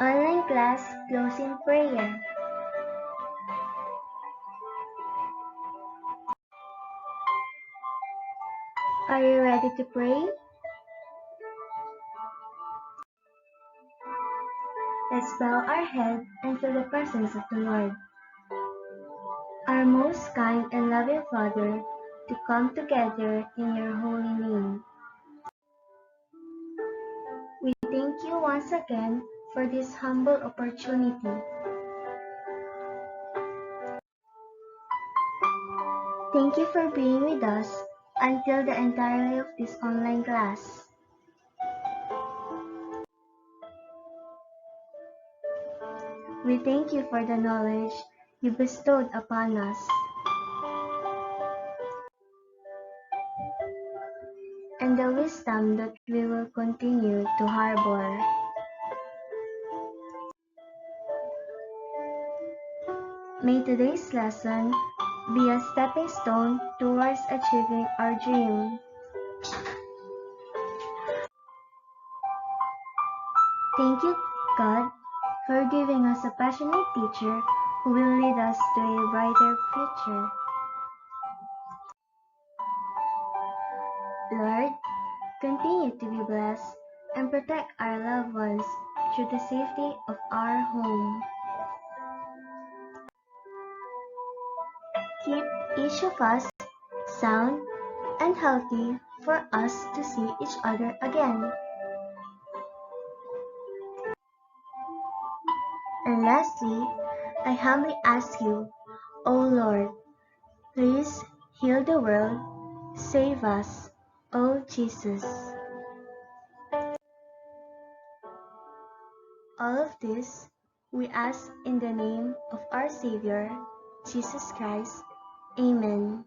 Online class closing prayer. Are you ready to pray? Let's bow our head and feel the presence of the Lord. Our most kind and loving Father, to come together in your holy name. We thank you once again for this humble opportunity. Thank you for being with us until the entirety of this online class. We thank you for the knowledge you bestowed upon us, and the wisdom that we will continue to harbor. May today's lesson be a stepping stone towards achieving our dream. Thank you, God, for giving us a passionate teacher who will lead us to a brighter future. Lord, continue to be blessed and protect our loved ones through the safety of our home. Keep each of us sound and healthy for us to see each other again. And lastly, I humbly ask you, O Lord, please heal the world, save us, O Jesus. All of this we ask in the name of our Savior, Jesus Christ. Amen.